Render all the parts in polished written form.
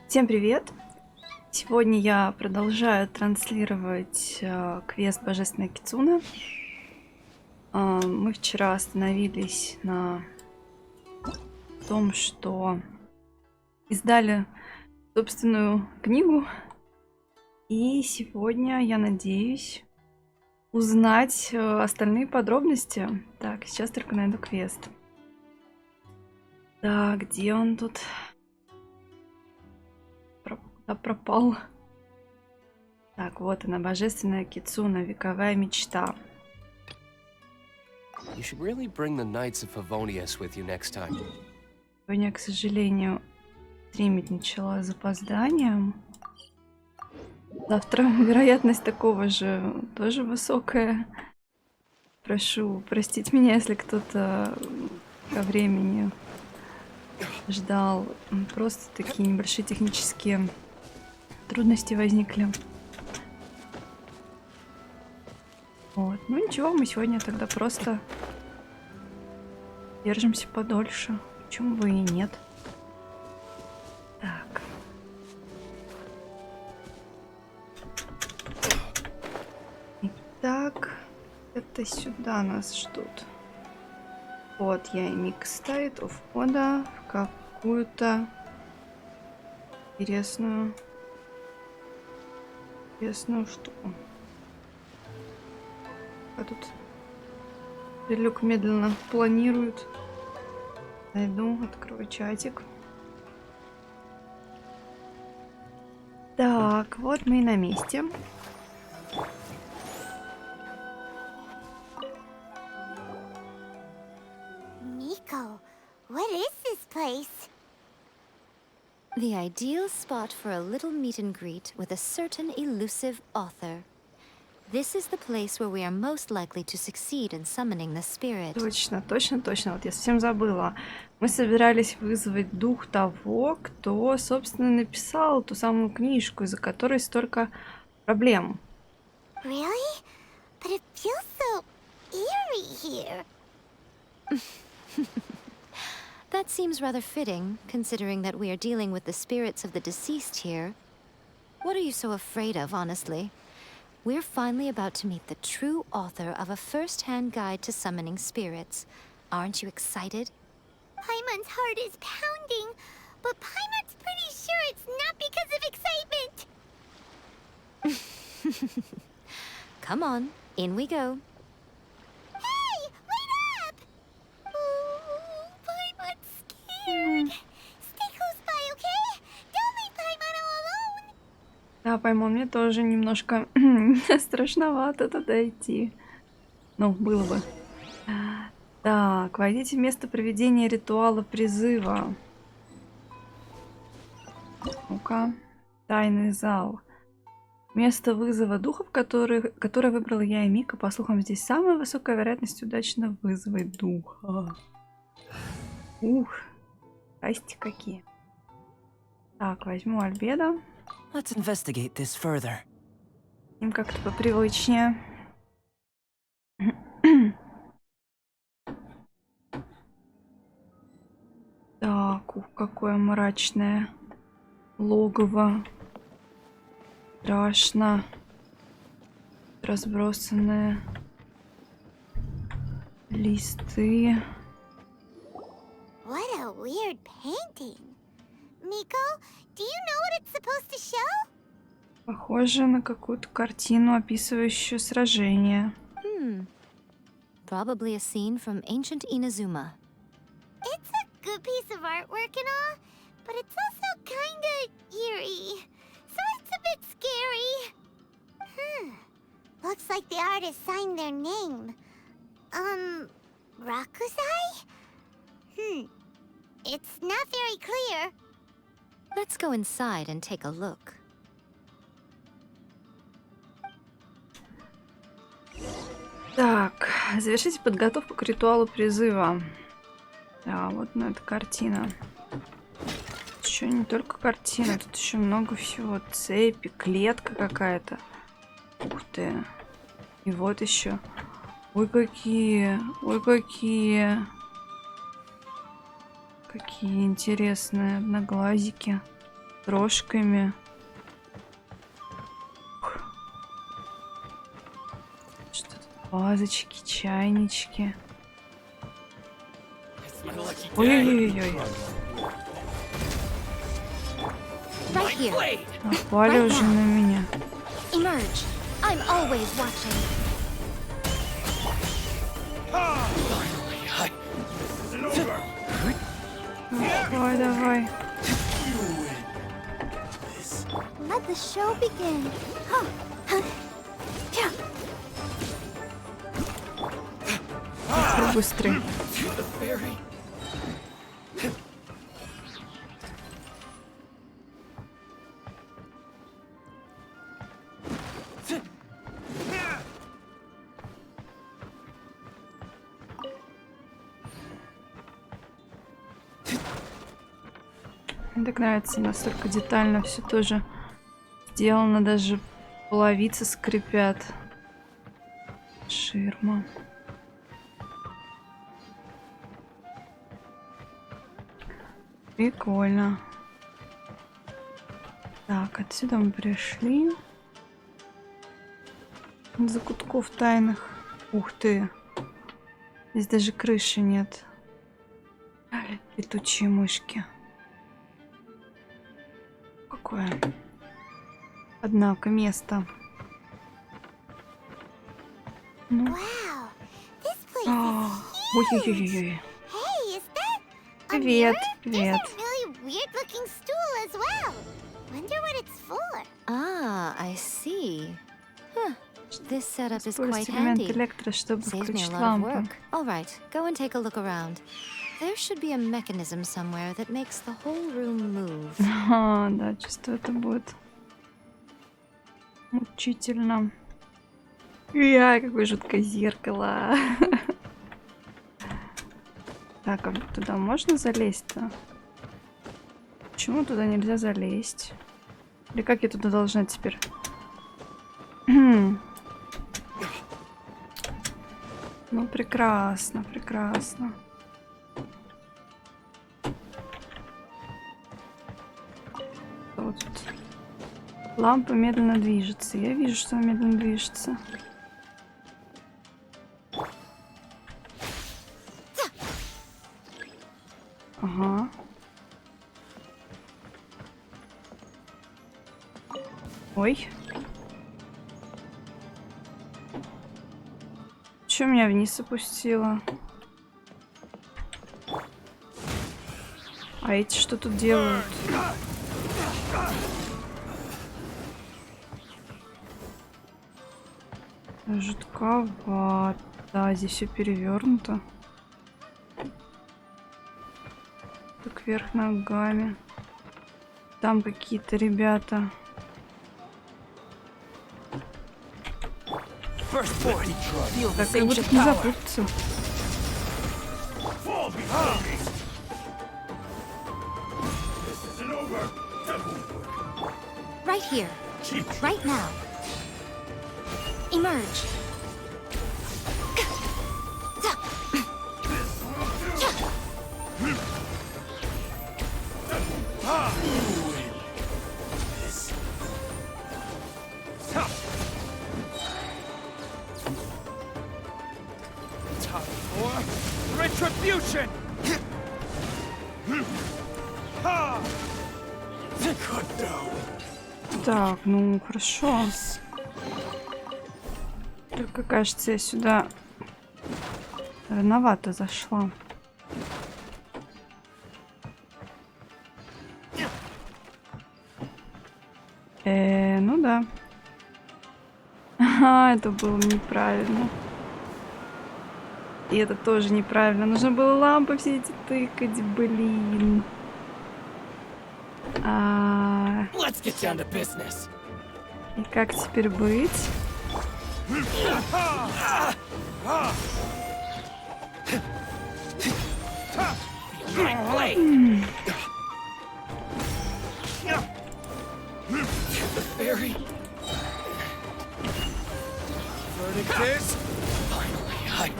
Всем привет! Сегодня я продолжаю транслировать квест Божественная кицунэ. Мы вчера остановились на том, что издали собственную книгу. И сегодня я надеюсь узнать остальные подробности. Так, сейчас только найду квест. Так, где он тут? Пропал. Так, вот она, Божественная кицунэ, вековая мечта. Сегодня, к сожалению, стримить начала с запозданием. Завтра вероятность такого же тоже высокая. Прошу простить меня, если кто-то ко времени ждал. Просто такие небольшие технические трудности возникли. Вот. Ну ничего, мы сегодня тогда просто держимся подольше. Почему бы и нет? Так. Итак, это сюда нас ждут. Вот, Яэ Мико стоит у входа в какую-то интересную штуку. А тут люк медленно планирует. Зайду, открою чатик. Так, вот мы и на месте. Miko, what is this place? The ideal spot for a little meet and greet with a certain elusive author. This is the place where we are most likely to succeed in summoning the spirit. Точно. Вот я совсем забыла. Мы собирались вызвать дух того, кто, собственно, написал ту самую книжку, из-за которой столько проблем. Really? But it feels so eerie here. That seems rather fitting, considering that we are dealing with the spirits of the deceased here. What are you so afraid of, honestly? We're finally about to meet the true author of a first-hand guide to summoning spirits. Aren't you excited? Paimon's heart is pounding, but Paimon's pretty sure it's not because of excitement. Come on, in we go. Hey, wait up! Oh, Paimon's scared. Stay close by, okay? Don't leave Paimon all alone. Да, Паймон, мне тоже немножко страшновато туда идти. Ну, было бы. Так, войдите в место проведения ритуала призыва. Ну-ка. Тайный зал. Место вызова духов, которое выбрала Яэ Мико. По слухам, здесь самая высокая вероятность удачно вызвать духа. Ух, страсти какие. Так, возьму Альбедо. Let's investigate this further. Им как-то попривычнее. Так, ух, какое мрачное логово. Страшно. Разбросанные листы. What a weird painting. Miko, do you know what it's supposed to show? Похоже на какую-то картину, описывающую сражение. Probably a scene from ancient Inadzume. It's a good piece of artwork and all, but it's also kinda eerie. So it's a bit scary. Looks like the artist signed their name. Rakuzai? It's not very clear. Let's go inside and take a look. Так, завершите подготовку к ритуалу призыва. Да, вот на эта картина. Еще не только картина, тут еще много всего. Цепи, клетка какая-то. Ух ты. И вот еще. Ой, какие. Ой, какие. Какие интересные одноглазики. Трошками. Что тут? Вазочки, чайнички. Ой-ой-ой-ой. Right here. Напали уже на меня. Emerge. I'm always watching. Давай, давай. Let the show begin. Быстрый. Мне так нравится, настолько детально все тоже сделано, даже половицы скрипят. Ширма. Прикольно. Так, отсюда мы пришли. Закутков тайных. Ух ты. Здесь даже крыши нет. Летучие мышки. Какое? Однако место. Ну. Wow. This place is Ой-ой-ой-ой. Hey, is that a Привет, mirror? привет. There's a really weird-looking stool as well. Wonder what it's for. Ah, I see. Huh. This setup is quite Используйте элемент handy. электро, чтобы Saves me a включить lot of лампу. work. All right, go and take a look around. There should be a mechanism somewhere that makes the whole room move. Ага, да, чувствую, это будет мучительно. Какое жуткое зеркало. Так, а туда можно залезть-то? Почему туда нельзя залезть? Или как я туда должна теперь? Ну, прекрасно, прекрасно. Вот тут. Лампа медленно движется. Я вижу, что она медленно движется. Ага. Ой. Чё меня вниз опустило? А эти что тут делают? Жутковато. Да, здесь все перевернуто. Так вверх ногами. Там какие-то ребята. Так, как будто не запутаться. Right here. Right now. Emerge. Retribution! Так, ну хорошо. Только кажется, я сюда рановато зашла. Ну да. Ага, это было неправильно. И это тоже неправильно. Нужно было лампы все эти тыкать, блин. Let's get down to business. И как теперь быть? Verdict is finally.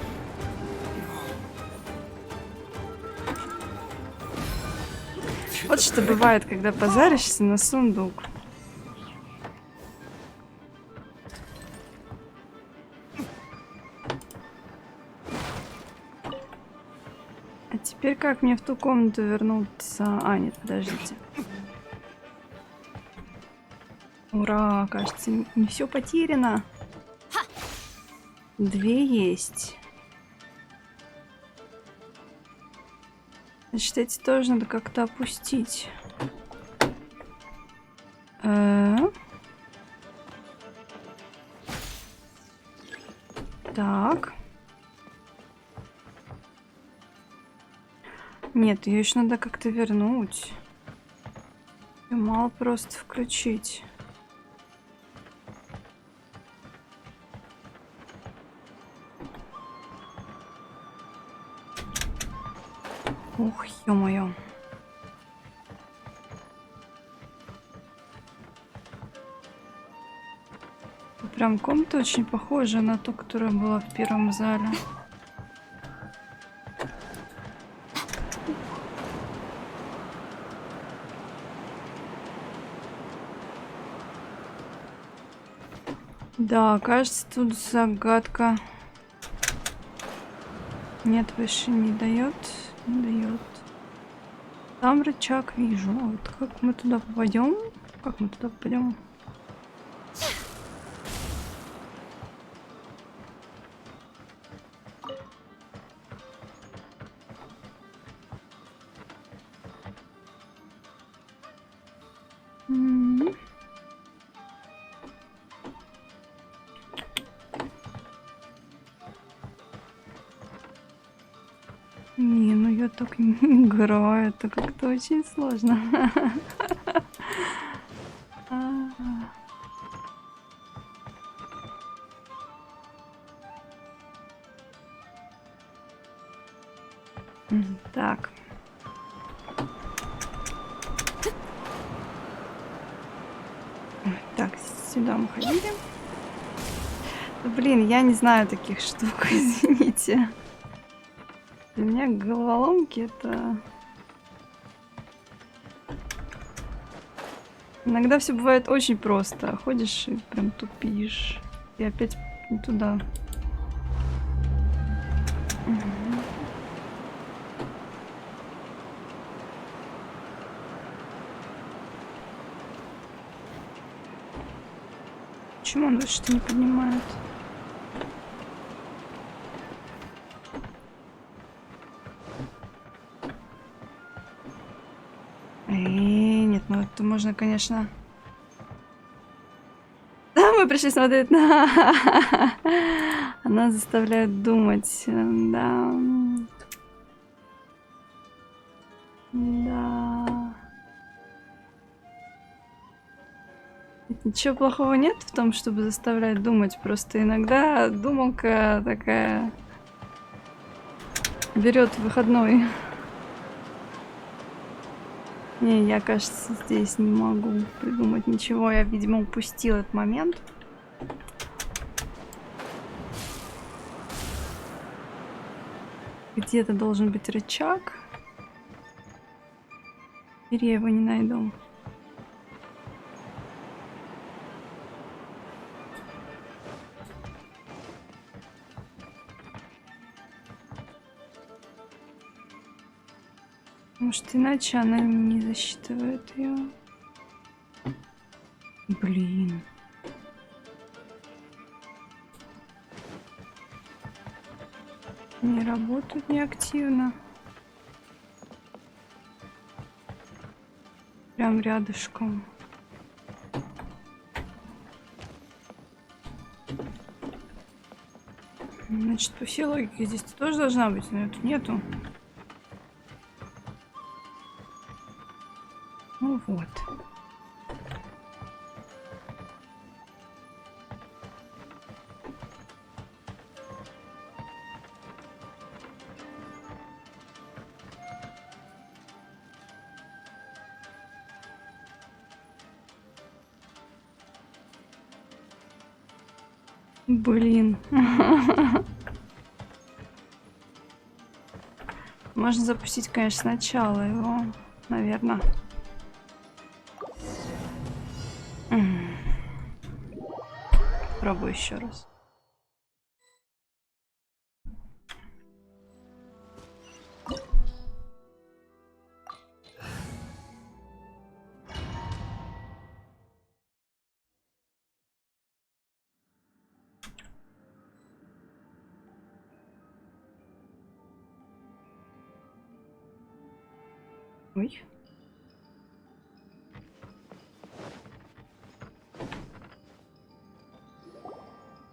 To Вот что бывает, когда позаришься на сундук. А теперь как мне в ту комнату вернуться? А, нет, подождите. Ура, кажется, не все потеряно. 2 есть. Значит, эти тоже надо как-то опустить. Так. Нет, ее еще надо как-то вернуть. Её мало просто включить. Ух, ё-моё. Прям комната очень похожа на ту, которая была в первом зале. Да, кажется, тут загадка. Нет, выше не дает. Не дает. Там рычаг вижу. А вот как мы туда попадем? Как мы туда попадем? Не, ну я так не играю, это как-то очень сложно. Так. Так, сюда мы ходили. Блин, я не знаю таких штук, извините. Для меня головоломки это... Иногда все бывает очень просто. Ходишь и прям тупишь. И опять не туда. Почему он что не поднимает? Нет, ну это можно, конечно... Да, мы пришли смотреть на... Она заставляет думать, да. Да. Ничего плохого нет в том, чтобы заставлять думать. Просто иногда думалка такая берет выходной. Не, я, кажется, здесь не могу придумать ничего. Я, видимо, упустила этот момент. Где-то должен быть рычаг. Теперь я его не найду. Может, иначе она не засчитывает ее. Блин. Не работают неактивно. Прям рядышком. Значит, по всей логике здесь тоже должна быть, но тут нету. Ну вот. Блин. Можно запустить, конечно, сначала его. наверное. Пробую еще раз. Ой.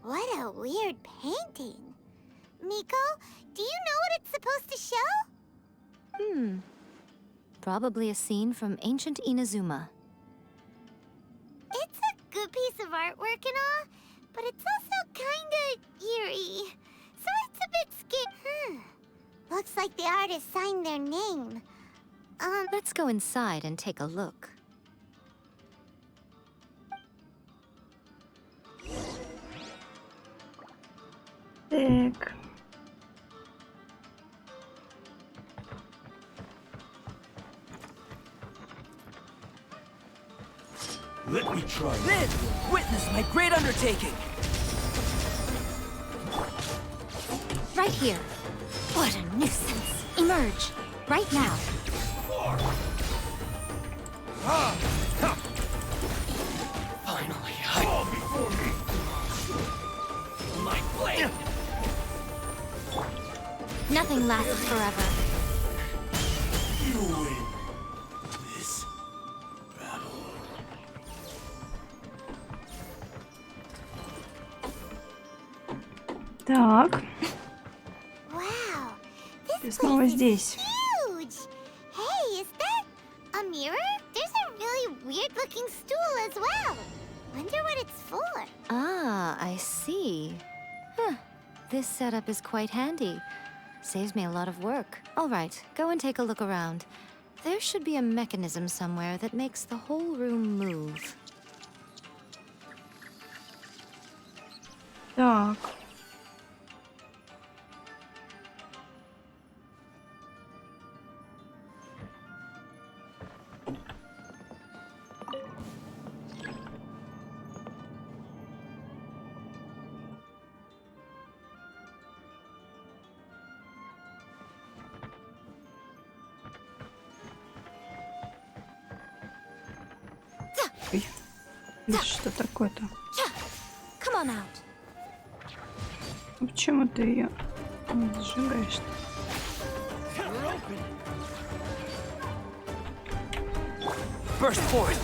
What a weird painting. Miko, do you know what it's supposed to show? Probably a scene from ancient Inadzume. It's a good piece of artwork and all, but it's also kinda eerie. So it's a bit scary. Looks like the artist signed their name. Let's go inside and take a look. Так. Let me try. Live! Witness my great undertaking! Right here. What a nuisance. Emerge. Right now. Finally, I... before me. My blade! Nothing lasts forever. You win this battle. Так. Wow, Ты this снова place is здесь. huge. Hey, is that a mirror? There's a really weird-looking stool as well. Wonder what it's for. Ah, I see. Huh. This setup is quite handy. Saves me a lot of work. All right, go and take a look around. There should be a mechanism somewhere that makes the whole room move. Так. Ой. Да что такое-то? Come on out. Ну почему ты ее сжигаешь? Burst forth!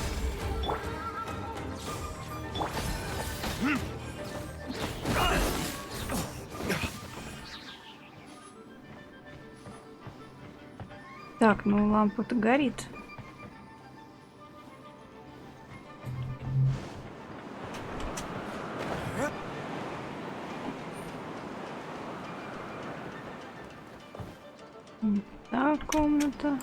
Так, ну лампа-то горит. Не та комната.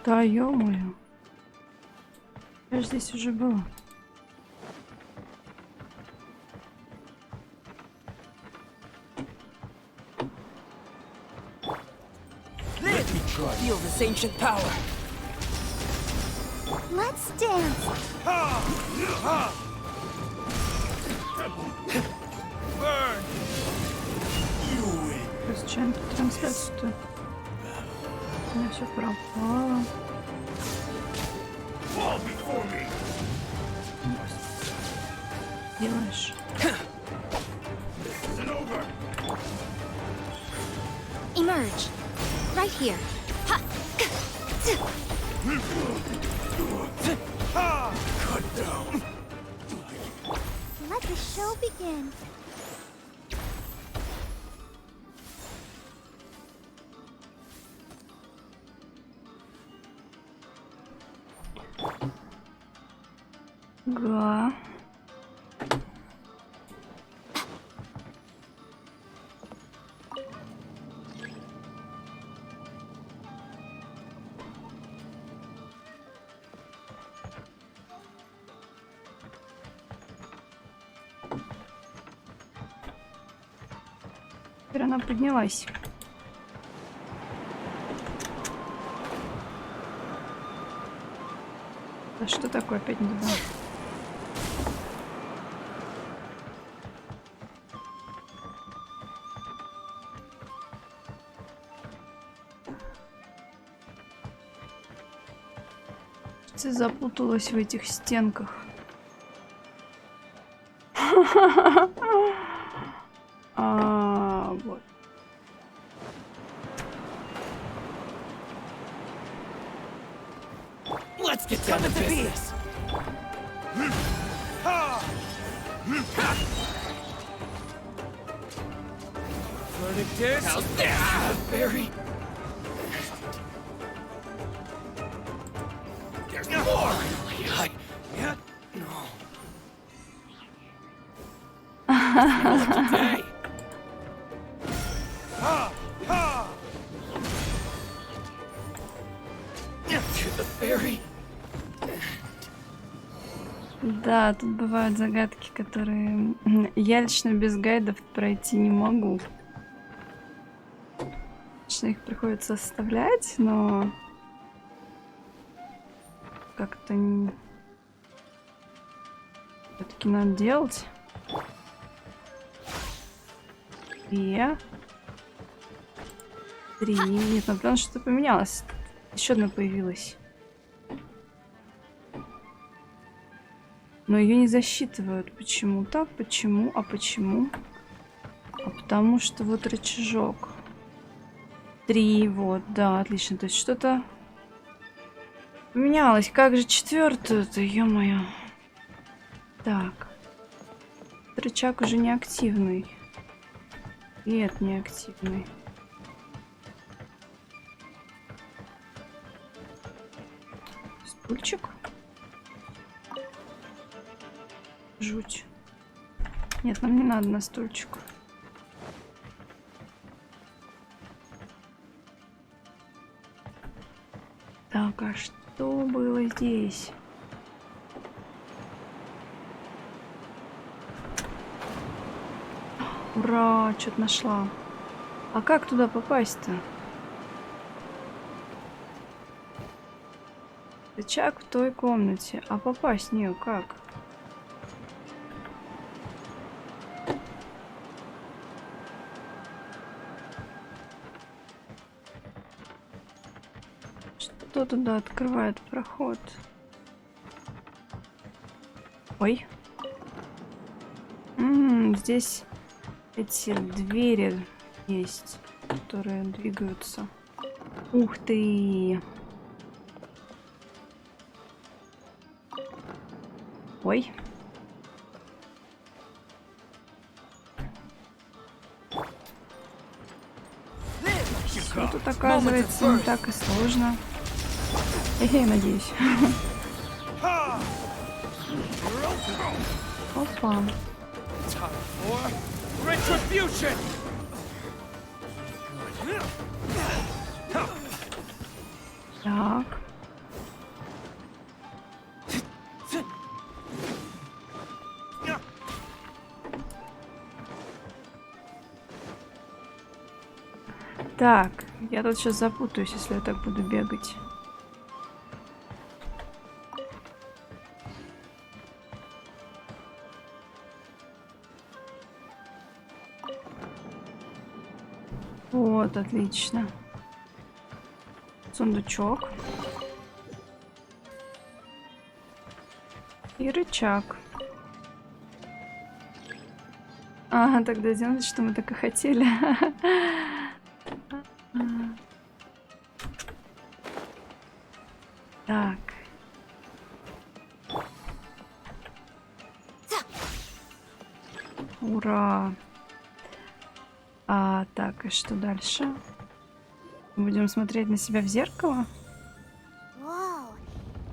Да, ё-моё. Я же здесь уже была. Live! Feel this ancient power! Let's dance. Burn! You win. Зачем тут трансляцию-то? У меня все пропало. Fall before me. Делаешь? This isn't over. Emerge. Right here. Ha! Cut down. Let the show begin. Га. Теперь она поднялась. А что такое опять не туда? Ты запуталась в этих стенках. Вот. Let's get down to business. Verdict is... How's that? Very... There's more! Yeah? No. Today. To the ferry. Да, тут бывают загадки, которые я лично без гайдов пройти не могу. Конечно, их приходится составлять, но как-то все-таки надо делать. Две. Три. Нет, ну потому что поменялось. Еще одна появилась. Но ее не засчитывают почему-то. Почему? А почему? А потому что вот рычажок. 3, вот, да, отлично. То есть что-то поменялось. Как же четвертую-то, ё-моё. Так. Рычаг уже не активный. Нет, не активный. Стульчик. Жуть. Нет, нам не надо на стульчик. Так, а что было здесь? Ура, что-то нашла. А как туда попасть-то? Рычаг в той комнате. А попасть в нее как? Что туда открывает проход? Ой. Здесь эти двери есть, которые двигаются. Ух ты! Ой. Что тут оказывается не так и сложно. Я надеюсь. Опа. Так. Так, я тут сейчас запутаюсь, если я так буду бегать. Вот, отлично. Сундучок. И рычаг. Ага, тогда сделать, что мы так и хотели. Так. Ура! Так, и что дальше? Будем смотреть на себя в зеркало? Whoa.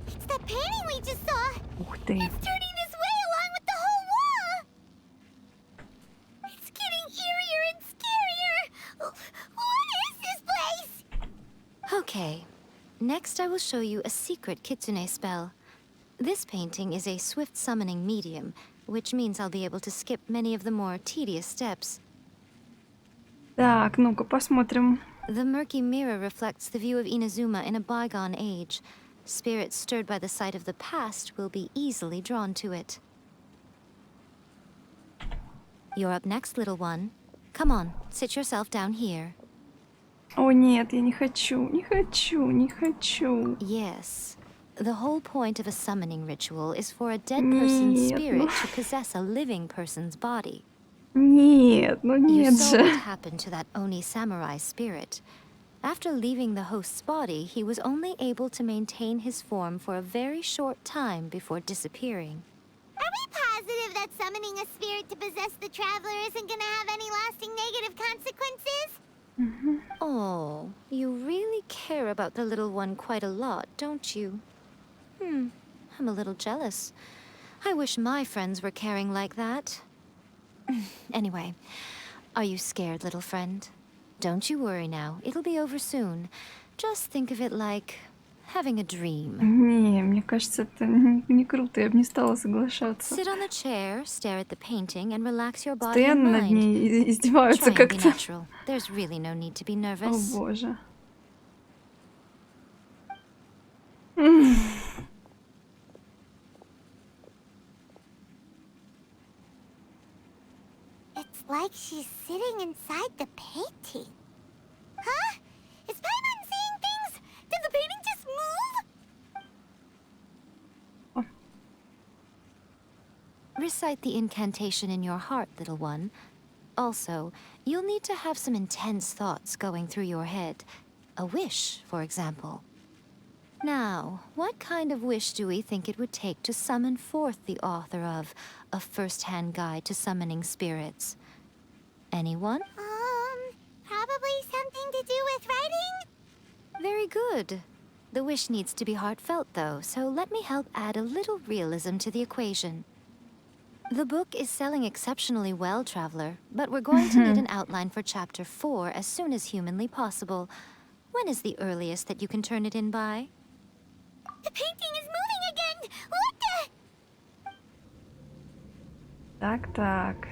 It's that painting we just saw. Ух ты! It's turning this way along with the whole wall. It's getting eerier and scarier. What is this place? Okay. Next, I will show you a secret kitsune spell. This painting is a swift summoning medium, which means I'll be able to skip many of the more tedious steps. Так, ну-ка посмотрим. The murky mirror reflects the view of Inazuma in a bygone age. Spirits stirred by the sight of the past will be easily drawn to it. You're up next, little one. Come on, sit yourself down here. О нет, я не хочу, не хочу, не хочу. Yes. The whole point of a summoning ritual is for a dead person's Нет, spirit ну. to possess a living person's body. Нет, ну You нет saw же. what happened to that Oni samurai spirit. After leaving the host's body, he was only able to maintain his form for a very short time before disappearing. Are we positive that summoning a spirit to possess the traveler isn't gonna have any lasting negative consequences? Oh, you really care about the little one quite a lot, don't you? I'm a little jealous. I wish my friends were caring like that. Anyway, are you scared, little friend? Don't you worry now, it'll be over soon. Just think of it like having a dream. Не, мне кажется, это не круто, я бы не стала соглашаться. Sit on a chair, stare at the painting, and relax your body and Постоянно над mind. ней издеваются Try and be как-то. natural. There's really no need to be О nervous. боже. It's like she's sitting inside the painting. Huh? Is Pаймon seeing things? Did the painting just move? Recite the incantation in your heart, little one. Also, you'll need to have some intense thoughts going through your head. A wish, for example. Now, what kind of wish do we think it would take to summon forth the author of A First-Hand Guide to Summoning Spirits? Anyone? Probably something to do with writing? Very good. The wish needs to be heartfelt, though, so let me help add a little realism to the equation. The book is selling exceptionally well, Traveler, but we're going to need an outline for Chapter 4 as soon as humanly possible. When is the earliest that you can turn it in by? The painting is moving again! What the? Так.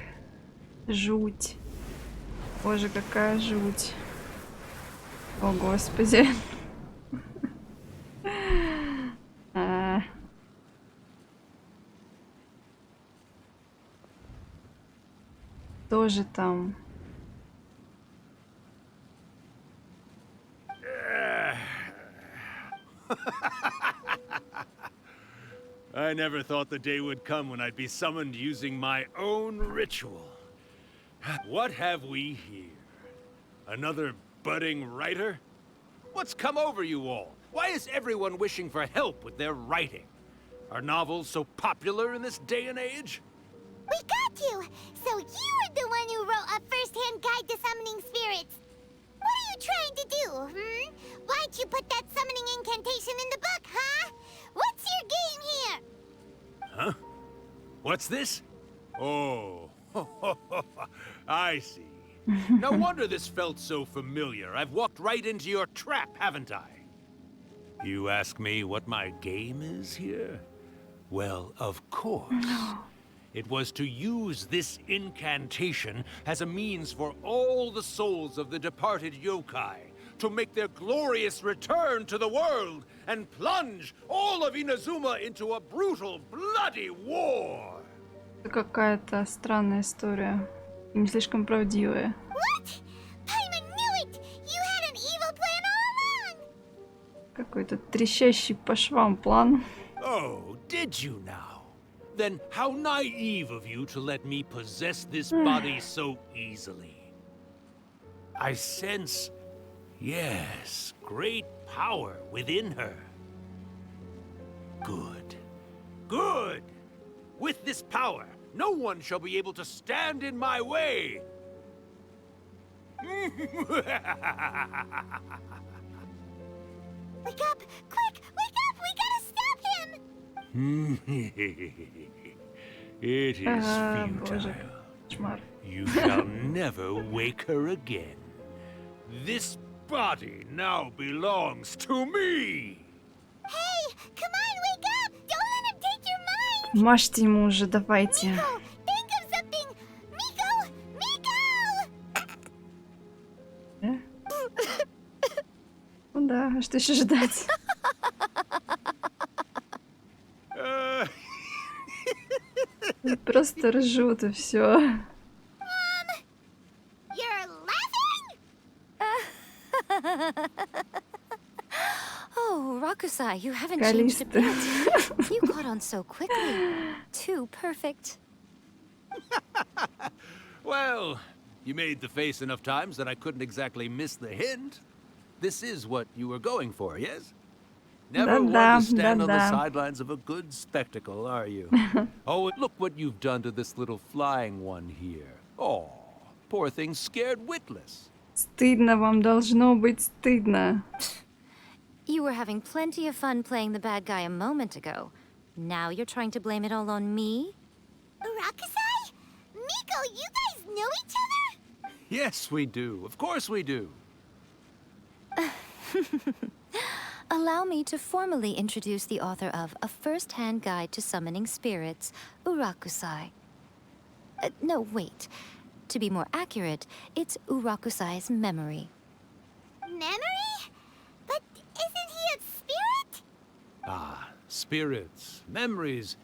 Жуть. Боже, какая жуть. О, господи. Тоже там. I never thought the day would come when I'd be summoned using my own ritual. What have we here? Another budding writer? What's come over you all? Why is everyone wishing for help with their writing? Are novels so popular in this day and age? We got you! So you were the one who wrote A First-Hand Guide to Summoning Spirits. What are you trying to do, Why'd you put that summoning incantation in the book, huh? What's your game here? Huh? What's this? Oh, I see. No wonder this felt so familiar. I've walked right into your trap, haven't I? You ask me what my game is here? Well, of course. It was to use this incantation as a means for all the souls of the departed yokai to make their glorious return to the world and plunge all of Inazuma into a brutal, bloody war. Это какая-то странная история. И не слишком правдивая. What? Paimon knew it! You had an evil plan all along! Какой-то трещащий по швам план. Oh, did you now? Then how naive of you to let me possess this body so easily. I sense, yes, great power within her. Good. Good! With this power, no one shall be able to stand in my way. Wake up! Quick! Wake up! We gotta stop him! It is Боже, futile. кошмар. You shall never wake her again. This body now belongs to me. Hey! Come on, wake up! Don't let him take your mind! Мажьте ему уже, давайте. Miko, think of something! Miko! Miko! А что еще ждать? Просто ржут и все. You're laughing? Oh, Rakusai, you haven't changed a Калиста. bit. You caught on so quickly. Too perfect. Well, you made the face enough times that I couldn't exactly miss the hint. This is what you were going for, yes? Never Да-да, one to stand on the да-да. sidelines of a good spectacle, are you? Oh, and look what you've done to this little flying one here. Oh, poor thing scared witless. Стыдно вам, должно быть стыдно. You were having plenty of fun playing the bad guy a moment ago. Now you're trying to blame it all on me? Rakusai? Miko, you guys know each other? Yes, we do. Of course we do. Allow me to formally introduce the author of A First-Hand Guide to Summoning Spirits, Urakusai. No, wait. To be more accurate, it's Urakusai's memory. Memory? But isn't he a spirit? Ah, spirits, memories.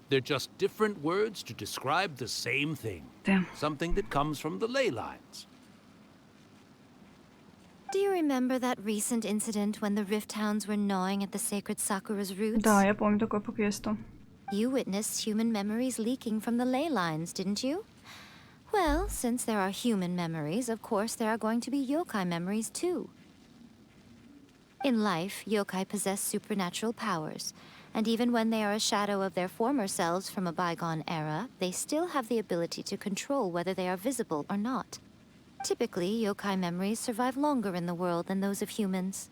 They're just different words to describe the same thing. Да. Something that comes from the ley lines. Do you remember that recent incident when the Rift Hounds were gnawing at the sacred Sakura's roots? Да, я помню такое по квесту. You witnessed human memories leaking from the ley lines, didn't you? Well, since there are human memories, of course there are going to be yokai memories too. In life, yokai possess supernatural powers, and even when they are a shadow of their former selves from a bygone era, they still have the ability to control whether they are visible or not. Typically, yokai memories survive longer in the world than those of humans.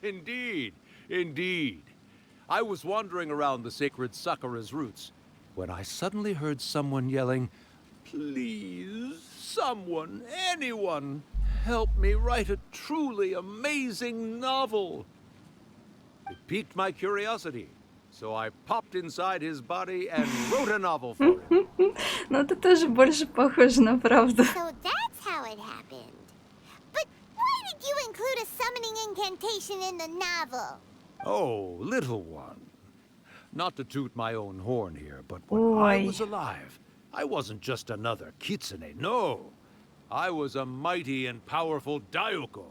Indeed, indeed. I was wandering around the sacred Sakura's roots when I suddenly heard someone yelling, "Please, someone, anyone, help me write a truly amazing novel." It piqued my curiosity, so I popped inside his body and wrote a novel for him. Но это тоже больше похоже на правду. So that's how it happened. But why did you include a summoning incantation in the novel? Oh, little one. Not to toot my own horn here, but when I Ой. was alive, I wasn't just another kitsune, no. I was a mighty and powerful Daioko.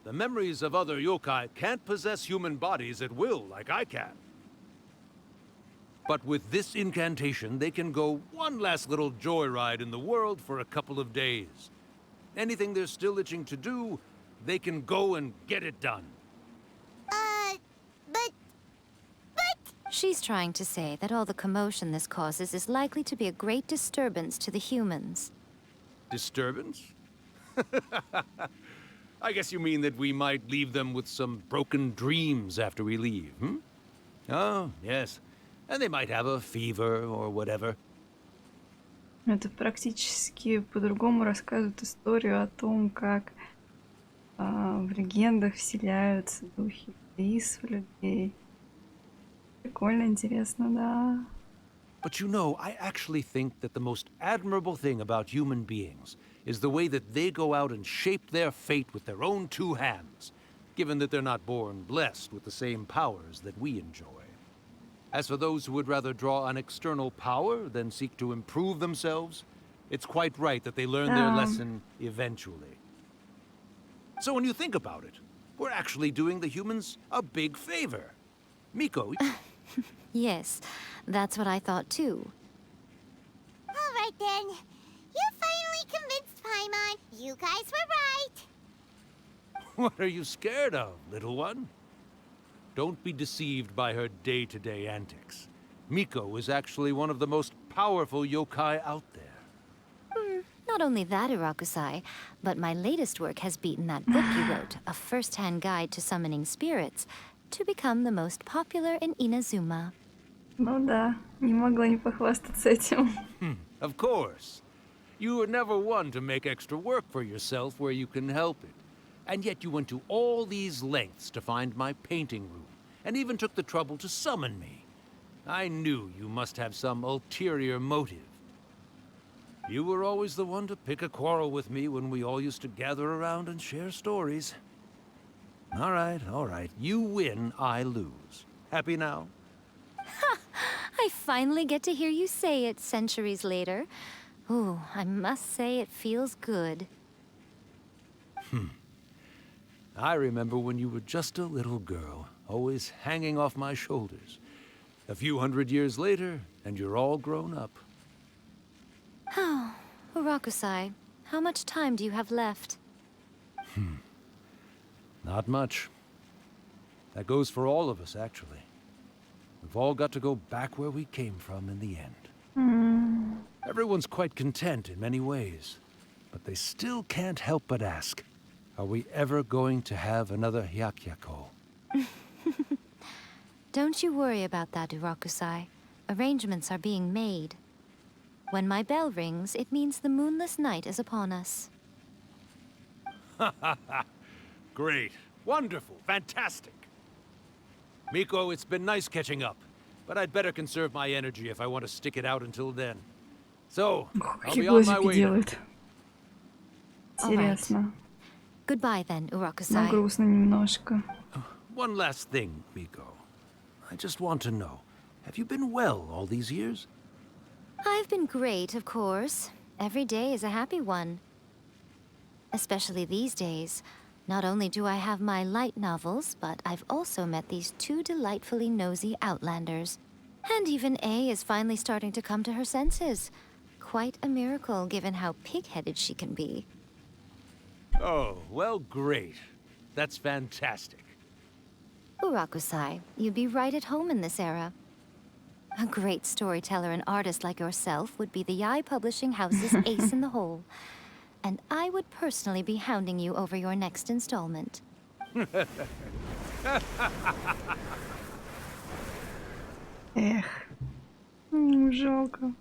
The memories of other yokai can't possess human bodies at will like I can. But with this incantation, they can go one last little joyride in the world for a couple of days. Anything they're still itching to do, they can go and get it done. But She's trying to say that all the commotion this causes is likely to be a great disturbance to the humans. Disturbance? I guess you mean that we might leave them with some broken dreams after we leave, hmm? Oh, yes. And they might have a fever or whatever. Это практически по-другому рассказывает историю о том, как в легендах вселяются духи лис в людей. Прикольно, интересно, да. But you know, I actually think that the most admirable thing about human beings is the way that they go out and shape their fate with their own two hands, given that they're not born blessed with the same powers that we enjoy. As for those who would rather draw on external power than seek to improve themselves, it's quite right that they learn their lesson eventually. So when you think about it, we're actually doing the humans a big favor. Miko, Yes, that's what I thought too. all right then. You finally convinced Paimon. You guys were right. what are you scared of, little one? Don't be deceived by her day-to-day antics. Miko is actually one of the most powerful yokai out there. Not only that, Irakusai, but my latest work has beaten that book you wrote, A First-Hand Guide to Summoning Spirits, to become the most popular in Inadzume. Ну да, не могла не похвастаться этим. Of course. You were never one to make extra work for yourself where you can help it. And yet you went to all these lengths to find my painting room, and even took the trouble to summon me. I knew you must have some ulterior motive. You were always the one to pick a quarrel with me when we all used to gather around and share stories. All right. You win, I lose. Happy now? I finally get to hear you say it centuries later. Ooh, I must say it feels good. I remember when you were just a little girl, always hanging off my shoulders. A few hundred years later, and you're all grown up. Oh, Urakusai, how much time do you have left? Not much. That goes for all of us, actually. We've all got to go back where we came from in the end. Everyone's quite content in many ways, but they still can't help but ask, are we ever going to have another hyakyako? Don't you worry about that, Urakusai. Arrangements are being made. When my bell rings, it means the moonless night is upon us. Great. Wonderful. Fantastic. Miko, it's been nice catching up, but I'd better conserve my energy if I want to stick it out until then. So, I'll Какие be on my глазики way now. делает. Интересно. Goodbye then, Но Urakusai. грустно немножко. One last thing, Miko. I just want to know, have you been well all these years? I've been great, of course. Every day is a happy one. Especially these days. Not only do I have my light novels, but I've also met these two delightfully nosy outlanders. And even A is finally starting to come to her senses. Quite a miracle, given how pig-headed she can be. Oh, well, great. That's fantastic. Urakusai, you'd be right at home in this era. A great storyteller and artist like yourself would be the Yae Publishing House's ace in the hole. And I would personally be hounding you over your next installment. Эх. Жалко.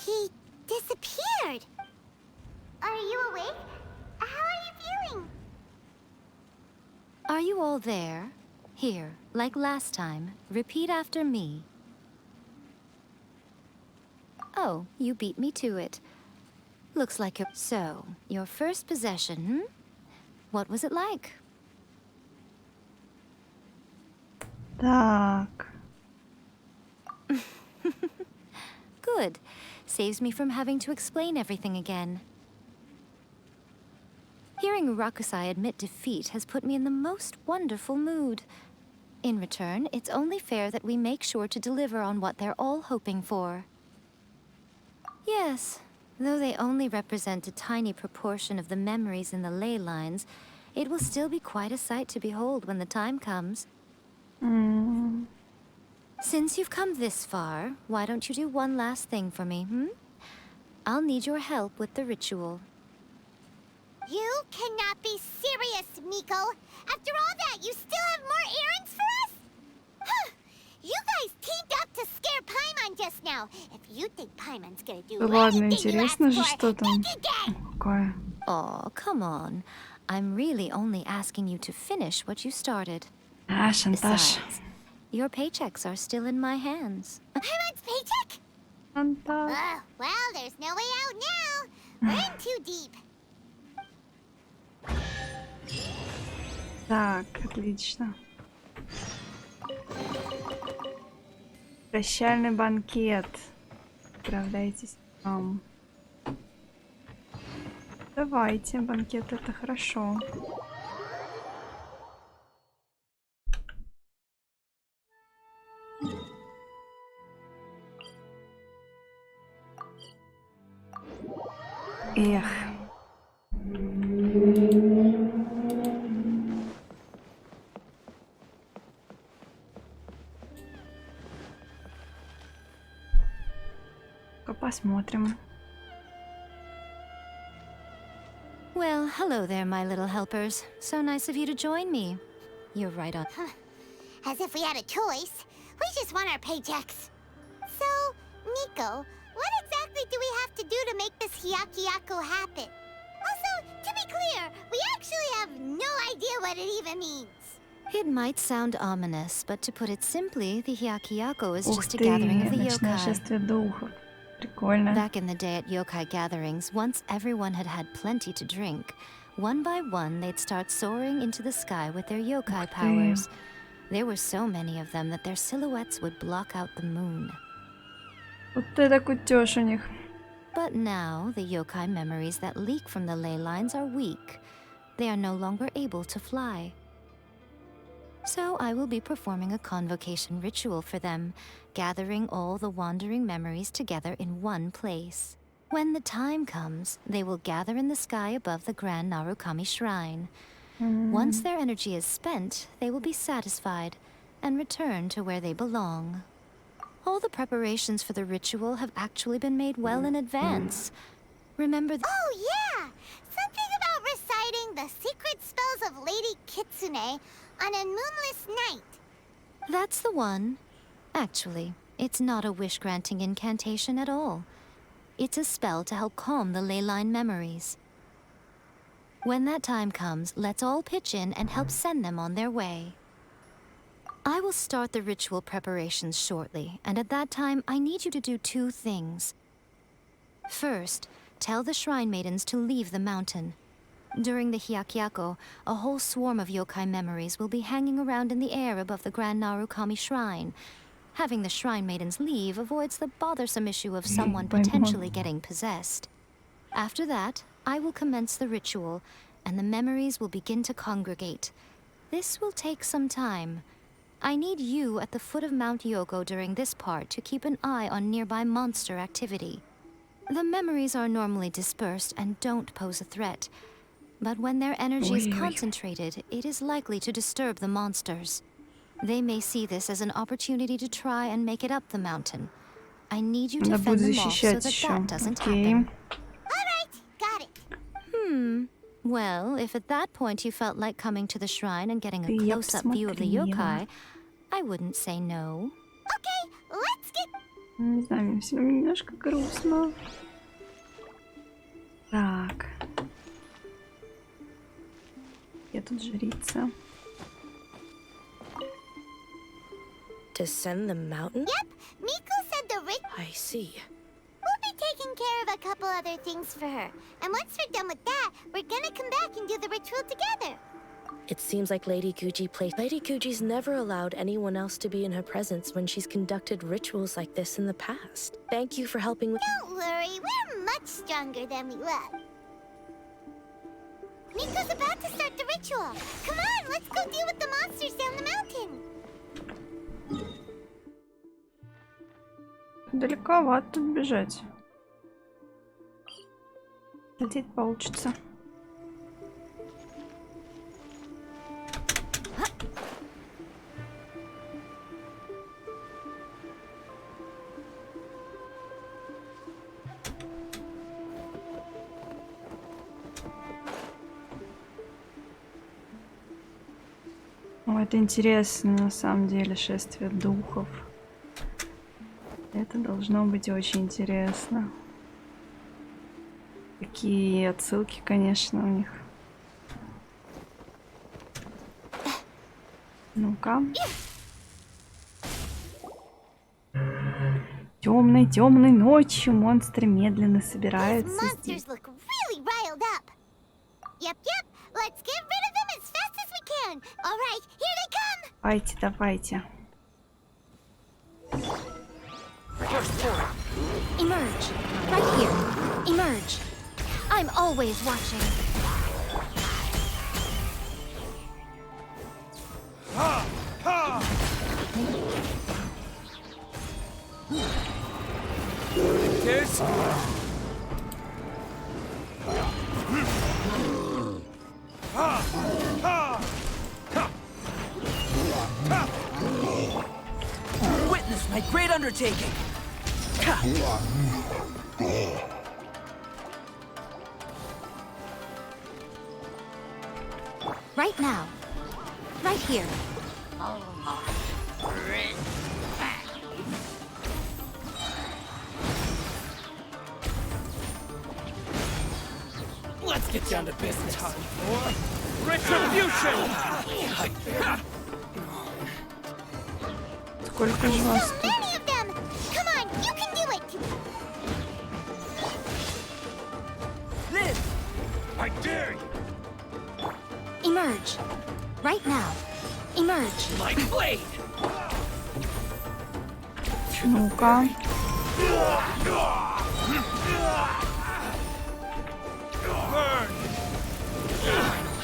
He disappeared. Are you awake? How are you feeling? Are you all there? Here, like last time, repeat after me. Oh, you beat me to it. Looks like you're... So, your first possession, What was it like? Так. Good. Saves me from having to explain everything again. Hearing Urakusai admit defeat has put me in the most wonderful mood. In return, it's only fair that we make sure to deliver on what they're all hoping for. Yes, though they only represent a tiny proportion of the memories in the ley lines, it will still be quite a sight to behold when the time comes. Since you've come this far, why don't you do one last thing for me, I'll need your help with the ritual. You cannot be serious, Miko. After all that, you still have more errands for us? Huh. You guys teamed up to scare Paimon just now. If you think Paimon's gonna do Да ладно, anything you ask интересно же, for, что там think again. какое. Oh, come on. I'm really only asking you to finish what you started. А, шантаж. Besides, your paychecks are still in my hands. Paimon's paycheck? Шантаж. Well, there's no way out now. We're in too deep. Так, отлично. Прощальный банкет. Отправляйтесь к нам. Давайте, банкет это хорошо. Эх. Посмотрим. Well, hello there, my little helpers. So nice of you to join me. You're right on. As if we had a choice. We just want our paychecks. So, Miko, what exactly do we have to do to make this Hyakyako happen? Also, to be clear, we actually have no idea what it even means. It might sound ominous, but to put it simply, the Hyakyako is Ух just a ты, gathering of the ночное yokai. шествие духов. Прикольно. Back in the day at yokai gatherings, once everyone had had plenty to drink, one by one they'd start soaring into the sky with their yokai powers. There were so many of them that their silhouettes would block out the moon. Вот это кутёж у них. But now, the yokai memories that leak from the ley lines are weak. They are no longer able to fly. So I will be performing a convocation ritual for them, gathering all the wandering memories together in one place. When the time comes, they will gather in the sky above the Grand Narukami Shrine. Once their energy is spent, they will be satisfied and return to where they belong. All the preparations for the ritual have actually been made well in advance. Remember Oh, yeah! Something about reciting the secret spells of Lady Kitsune on a moonless night. That's the one. Actually, it's not a wish-granting incantation at all. It's a spell to help calm the ley line memories. When that time comes, let's all pitch in and help send them on their way. I will start the ritual preparations shortly, and at that time, I need you to do two things. First, tell the shrine maidens to leave the mountain. During the hyakyako, a whole swarm of yokai memories will be hanging around in the air above the Grand Narukami Shrine. Having the shrine maidens leave avoids the bothersome issue of someone potentially getting possessed. After that, I will commence the ritual, and the memories will begin to congregate. This will take some time. I need you at the foot of Mount Yogo during this part to keep an eye on nearby monster activity. The memories are normally dispersed and don't pose a threat, but when their energy is concentrated, it is likely to disturb the monsters. They may see this as an opportunity to try and make it up the mountain. I need you to fend them off so that doesn't happen. Alright, got it. Well, if at that point you felt like coming to the shrine and getting a close-up view of the yokai, I wouldn't say no. Okay, let's get... Не знаю, мне все равно немножко грустно. Так. Я тут жрица. Descend the mountain? Yep, Miko said the rich... I see. We'll be taking care of a couple other things for her. And once we're done with that, we're gonna come back and do the ritual together. It seems like Lady Guji plays. Lady Guji's never allowed anyone else to be in her presence when she's conducted rituals like this in the past. Thank you for helping with... Don't worry, we're much stronger than we look. Miko's about to start the ritual. Come on, let's go deal with the monsters down the mountain. Далековато тут бежать. Лететь получится. О, это интересно, на самом деле, шествие духов. Это должно быть очень интересно. Такие отсылки, конечно, у них. Ну-ка. Темной ночью монстры медленно собираются здесь. Давайте, давайте. Emerge. Right here. Emerge. I'm always watching. Witness my great undertaking. Right now. Right here. Let's get down to business. Time for retribution. Сколько же вас тут? emerge. Right now. Emerge. Like blade! Ну-ка.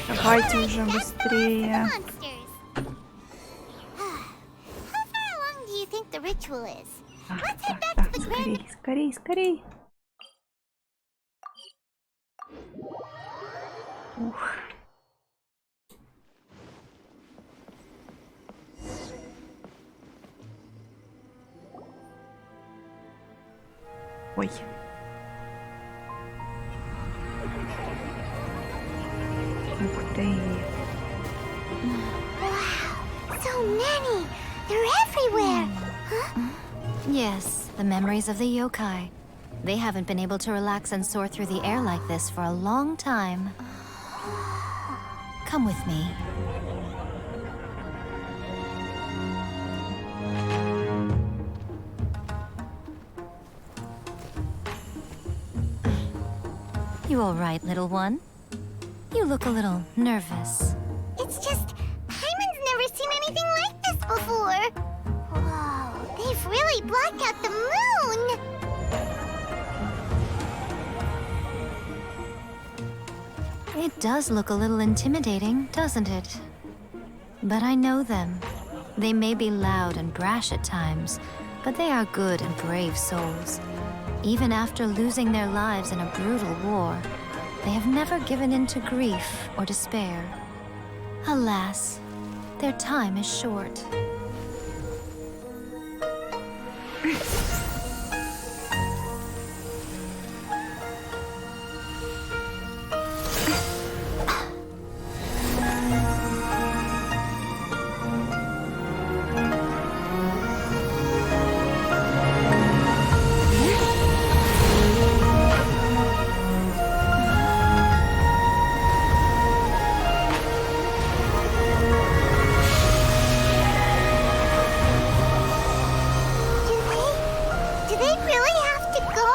Давайте уже быстрее. Monsters. How far along do you think the ritual is? Let's head back to the grand. Скорей, скорей, скорей. Ух. Ой. Ух ты. So many. They're everywhere. Huh? Yes, the memories of the yokai. They haven't been able to relax and soar through the air like this for a long time. Come with me. You all right, little one? You look a little nervous. It's just, Paimon's never seen anything like this before. Whoa, they've really blocked out the moon. It does look a little intimidating, doesn't it? But I know them. They may be loud and brash at times, but they are good and brave souls. Even after losing their lives in a brutal war, they have never given in to grief or despair. Alas, their time is short. Do they really have to go?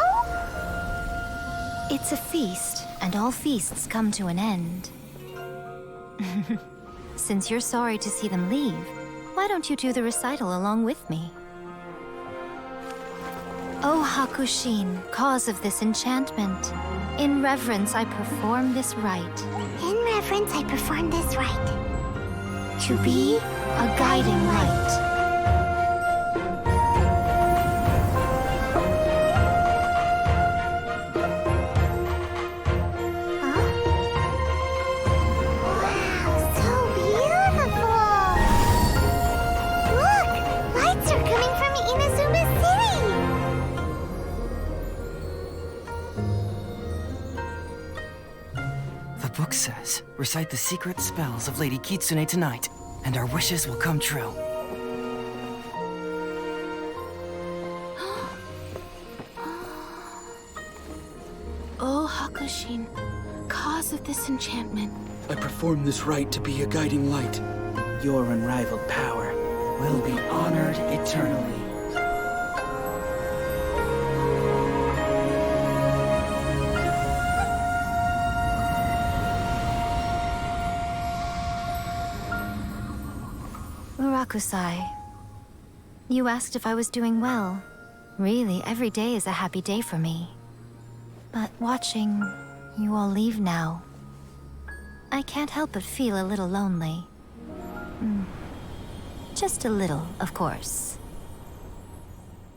It's a feast, and all feasts come to an end. Since you're sorry to see them leave, why don't you do the recital along with me? O Hakushin, cause of this enchantment, in reverence I perform this rite. In reverence, I perform this rite. To be a guiding light. Wow, so beautiful! Look, lights are coming from Inadzume City. The book says, recite the secret spells of Lady Kitsune tonight, and our wishes will come true. O Hakushin, cause of this enchantment, I perform this rite to be a guiding light. Your unrivaled power will be honored eternally. Murakusai, you asked if I was doing well. Really, every day is a happy day for me. But watching you all leave now, I can't help but feel a little lonely. Just a little, of course.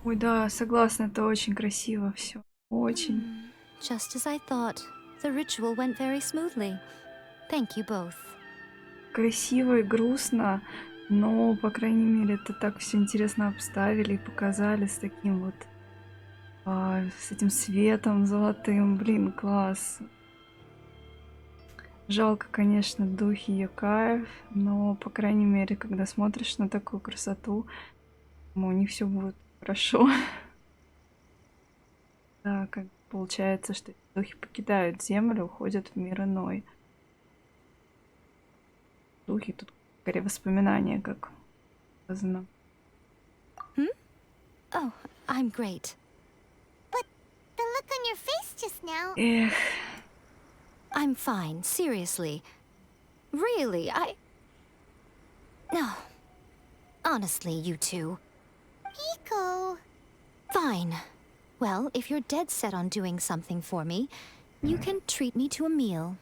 Ой, да, согласна, это очень красиво все. Очень. Just as I thought, the ritual went very smoothly. Thank you both. Красиво и грустно, но, по крайней мере, это так все интересно обставили и показали с таким вот, с этим светом золотым. Блин, класс. Жалко, конечно, духи Йокаев, но, по крайней мере, когда смотришь на такую красоту, у них все будет хорошо. Да, как получается, что духи покидают землю, уходят в мир иной. Духи тут скорее воспоминания, как сказано. Oh, I'm great. But the look on your face just now. Эх, I'm fine, seriously. really, No. Honestly, you two. Miko. Fine. Well, if you're dead set on doing something for me, you can treat me to a meal.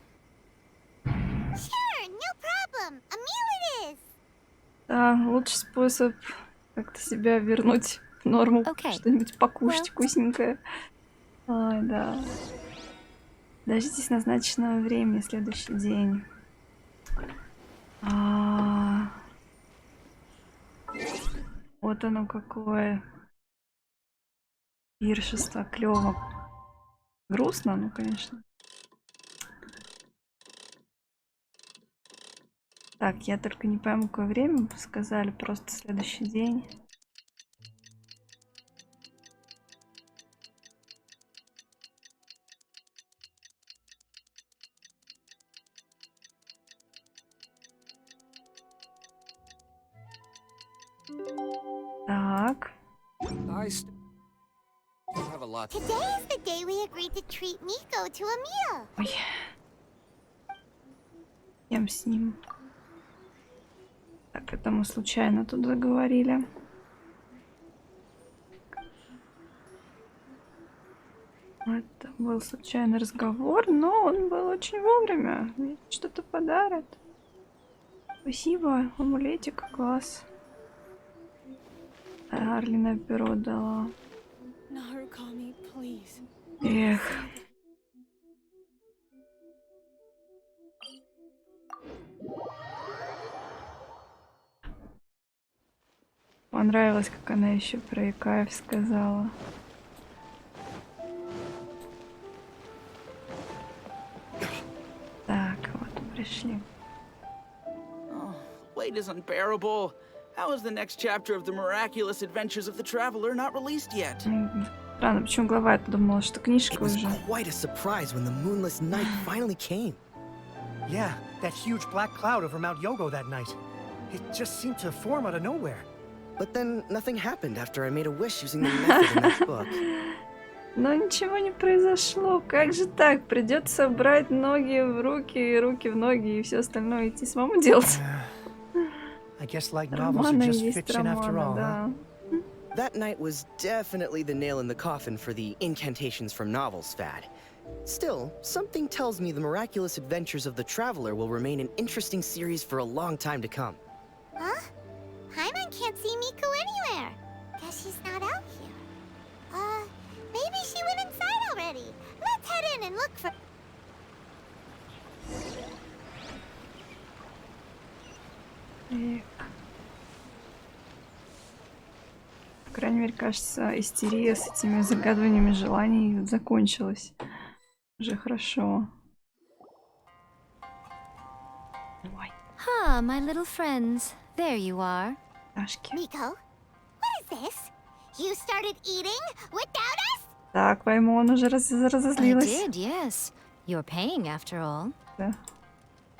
Sure, no problem. A meal it is. Да, лучший способ как-то себя вернуть в норму. Окей. Что-нибудь покушать Well. вкусненькое. Ай, да. Дождитесь назначенного времени, следующий день. Вот оно какое. Пиршество, клёво. Грустно, ну, конечно. Так, я только не пойму, какое время сказали, просто следующий день. Так. Today is the day we agreed to treat Miko to a meal. Ой. Ем с ним. Так, это мы случайно тут заговорили. Это был случайный разговор, но он был очень вовремя. Мне что-то подарят. Спасибо, амулетик, класс. Арлина перо дала. Эх. Понравилось, как она еще про Икаев сказала. Так, вот пришли. Oh, wait is unbearable. How is the next chapter of the miraculous adventures of the traveler not released yet? Странно, почему глава думала, что книжка It was уже. quite a surprise when the moonless night finally came. Yeah, that huge black cloud over Mount Yogo that night. It just seemed to form out of nowhere. But then nothing happened after I made a wish using the method in that book. Но ничего не произошло. Как же так? Придется брать ноги в руки и руки в ноги и все остальное идти самому делать. I guess like novels are Романы just есть fiction after романы, all, да. huh? That night was definitely the nail in the coffin for the incantations from novels fad. Still, something tells me the miraculous adventures of the traveler will remain an interesting series for a long time to come. Huh? Pаймon can't see Miko anywhere. Guess she's not out here. Maybe she went inside already. Let's head in and look for... Эх. По крайней мере, кажется, истерия с этими загадываниями желаний закончилась. Уже хорошо. Ой, Ah, my little friends. There you are. Дашки. Miko, what is this? You started eating without us? Так, Паймон уже I разозлилась. did, yes. You're paying after all. Да.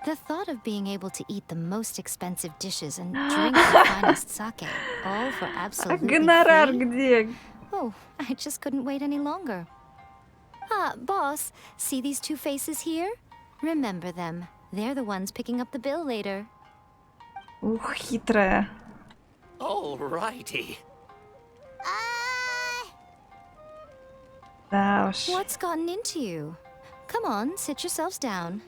The thought of being able to eat the most expensive dishes and drink the finest sake, all for А absolutely гонорар free? где? Oh, I just couldn't wait any longer. Ah, boss, see these two faces here? Remember them. They're the ones picking up the bill later. Ух, хитрая. Alrighty. Да уж. What's gotten into you? Come on, sit yourselves down.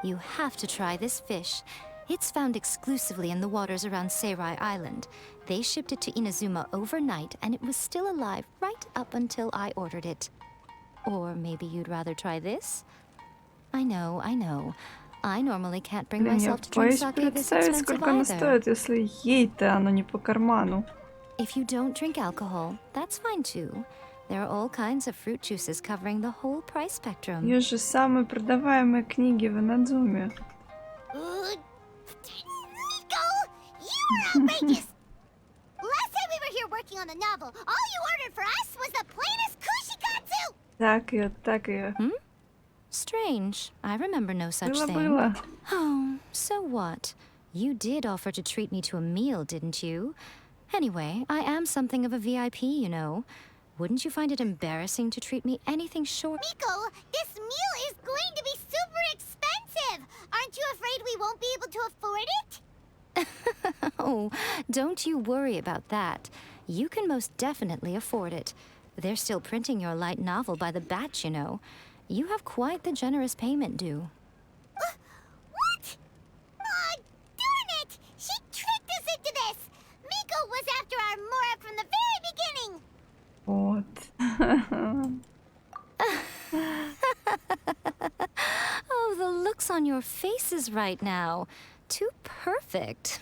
You have to try this fish. It's found exclusively in the waters around Seirai Island. They shipped it to Inadzume overnight, and it was still alive right up until I ordered it. Or maybe you'd rather try this? I know, I know. I normally can't bring Блин, я myself to drink боюсь sake this представить, expensive сколько она either. стоит, если ей-то оно не по карману. If you don't drink alcohol, that's fine too. There are all kinds of fruit juices covering the whole price spectrum. Ее же самые продаваемые книги в Инадзуме. Miko, you are outrageous! Last time we were here working on the novel, all you ordered for us was the plainest kushikatsu! Так ее. Strange. I remember no such thing. Было. Oh, so what? You did offer to treat me to a meal, didn't you? Anyway, I am something of a VIP, you know. Wouldn't you find it embarrassing to treat me anything short? Miko, this meal is going to be super expensive! expensive. Aren't you afraid we won't be able to afford it? Oh, don't you worry about that. You can most definitely afford it. They're still printing your light novel by the batch, you know. You have quite the generous payment due. What? Aw, darn it! She tricked us into this! Miko was after our Mora from the very beginning! Вот. Oh, the looks on your faces right now. Too perfect.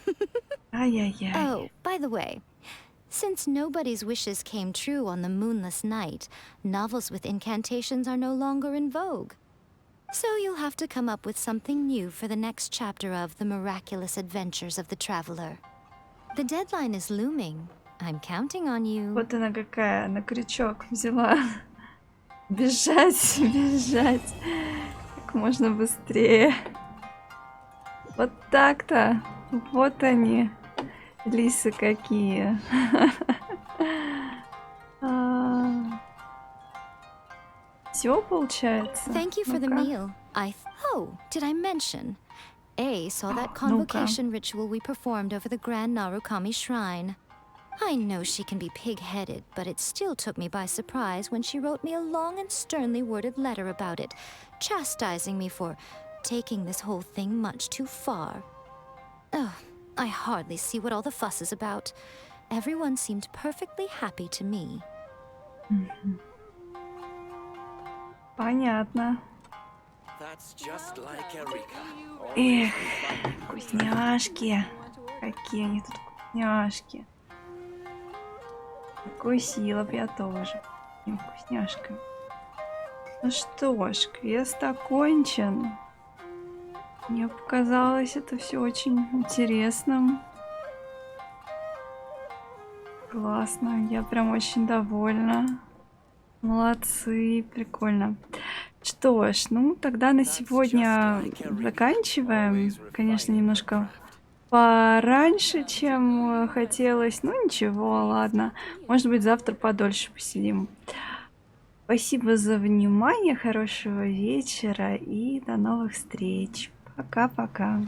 Ай-яй-яй. Oh, by the way, since nobody's wishes came true on the moonless night, novels with incantations are no longer in vogue. So you'll have to come up with something new for the next chapter of The Miraculous Adventures of the Traveler. The deadline is looming. I'm counting on you. Вот она какая, на крючок взяла. Бежать, бежать. Как можно быстрее. Вот так-то. Вот они. Лисы какие. Все получается. Thank you for the Ну-ка. meal. Oh, did I mention? A saw that Ну-ка. convocation ritual we performed over the Grand Narukami Shrine. I know she can be pig-headed, but it still took me by surprise when she wrote me a long and sternly worded letter about it, chastising me for taking this whole thing much too far. Oh, I hardly see what all the fuss is about. Everyone seemed perfectly happy to me. Понятно. That's just like Erika. Эх, вкусняшки. Какие они тут вкусняшки. Вкусила б я тоже. Этими вкусняшками. Ну что ж, квест окончен. Мне показалось это все очень интересным. Классно, я прям очень довольна. Молодцы, прикольно. Что ж, ну тогда на сегодня заканчиваем. Конечно, немножко пораньше, чем хотелось. Ну ничего, ладно. Может быть, завтра подольше посидим. Спасибо за внимание, хорошего вечера и до новых встреч. Пока-пока.